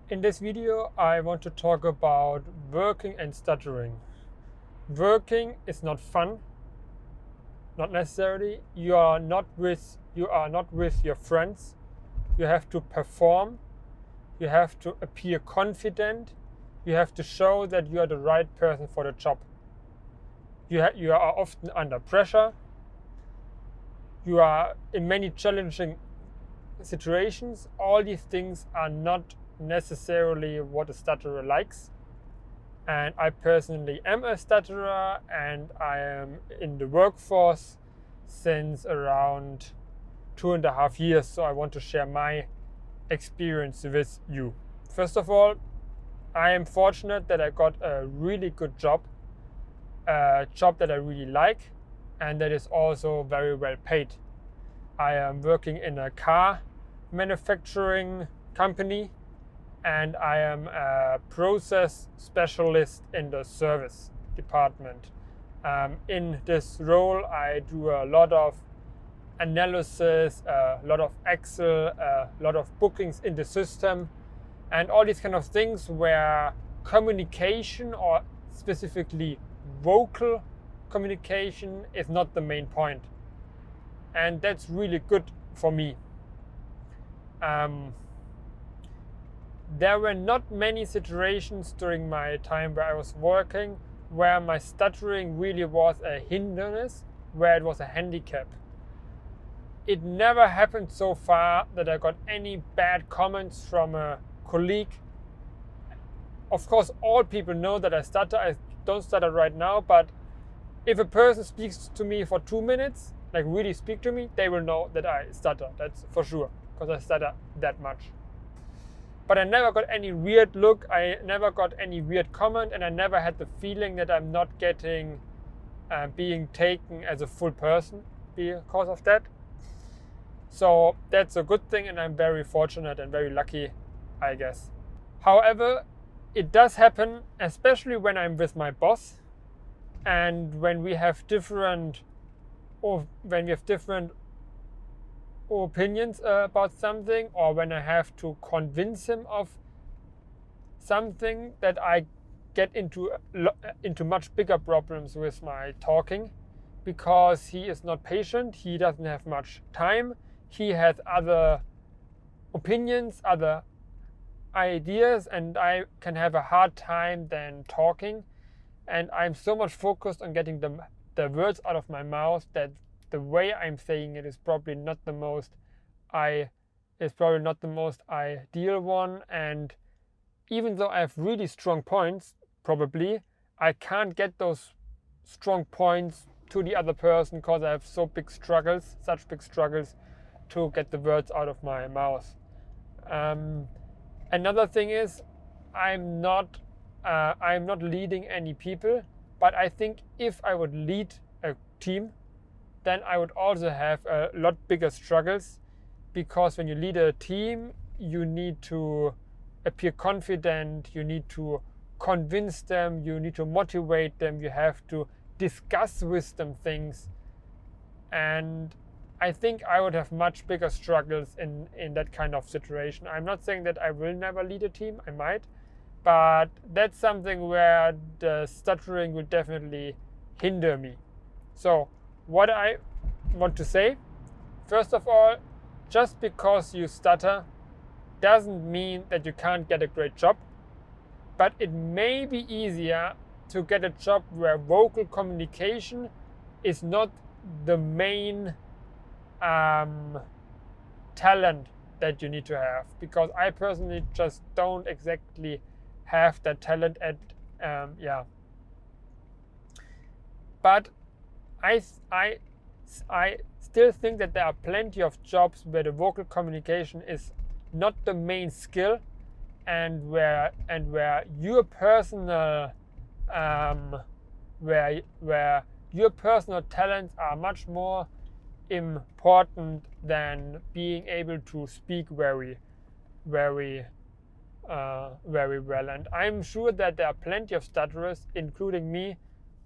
In this video, I want to talk about working and stuttering. Working is not fun, not necessarily. You are not with your friends. You have to perform. You have to appear confident. You have to show that you are the right person for the job. You are often under pressure. You are in many challenging situations. All these things are not necessarily what a stutterer likes. And I personally am a stutterer, and I am in the workforce since around 2.5 years. So I want to share my experience with you. First of all, I am fortunate that I got a really good job, a job that I really like, and that is also very well paid. I am working in a car manufacturing company, and I am a process specialist in the service department. In this role, I do a lot of analysis, a lot of Excel, a lot of bookings in the system, and all these kind of things where communication, or specifically vocal communication, is not the main point. And that's really good for me. There were not many situations during my time where I was working where my stuttering really was a hindrance, where it was a handicap. It never happened so far that I got any bad comments from a colleague. Of course, all people know that I stutter. I don't stutter right now, but if a person speaks to me for 2 minutes, like really speak to me, they will know that I stutter. That's for sure, because I stutter that much. But I never got any weird look, I never got any weird comment, and I never had the feeling that I'm not being taken as a full person because of that. So that's a good thing, and I'm very fortunate and very lucky, I guess. However, it does happen, especially when I'm with my boss, and when we have different opinions about something, or when I have to convince him of something, that I get into much bigger problems with my talking, because he is not patient, he doesn't have much time, he has other opinions, other ideas, and I can have a hard time then talking, and I'm so much focused on getting the words out of my mouth that the way I'm saying it is probably not the most ideal one. And even though I have really strong points, probably I can't get those strong points to the other person because I have such big struggles to get the words out of my mouth. Another thing is, I'm not leading any people, but I think if I would lead a team, then I would also have a lot bigger struggles, because when you lead a team, you need to appear confident, you need to convince them, you need to motivate them, you have to discuss with them things. And I think I would have much bigger struggles in that kind of situation. I'm not saying that I will never lead a team, I might, but that's something where the stuttering will definitely hinder me. So what I want to say, first of all, just because you stutter doesn't mean that you can't get a great job, but it may be easier to get a job where vocal communication is not the main talent that you need to have, because I personally just don't exactly have that talent but I still think that there are plenty of jobs where the vocal communication is not the main skill, and where your personal talents are much more important than being able to speak very well. And I'm sure that there are plenty of stutterers, including me,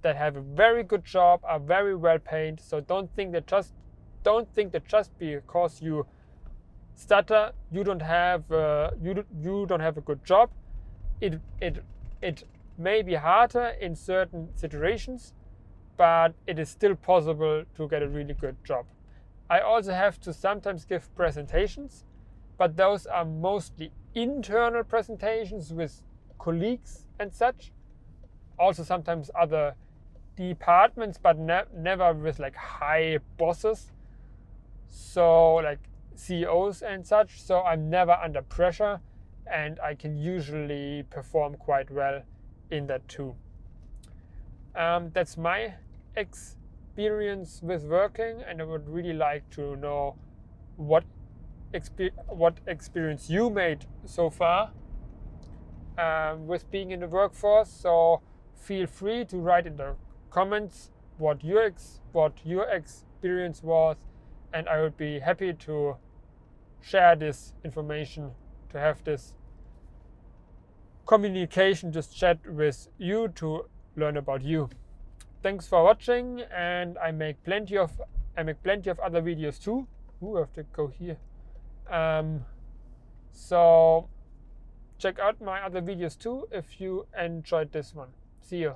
that have a very good job, are very well paid. So don't think that just because you stutter, you don't have you don't have a good job. It may be harder in certain situations, but it is still possible to get a really good job. I also have to sometimes give presentations, but those are mostly internal presentations with colleagues and such. Also sometimes other departments, but never with like high bosses, so like CEOs and such. So I'm never under pressure, and I can usually perform quite well in that too. That's my experience with working, and I would really like to know what experience you made so far with being in the workforce. So feel free to write in the comments what your experience was, and I would be happy to share this information, to have this communication, this chat with you, to learn about you. Thanks for watching, and I make plenty of other videos too. Ooh, I have to go here. So check out my other videos too if you enjoyed this one. See you.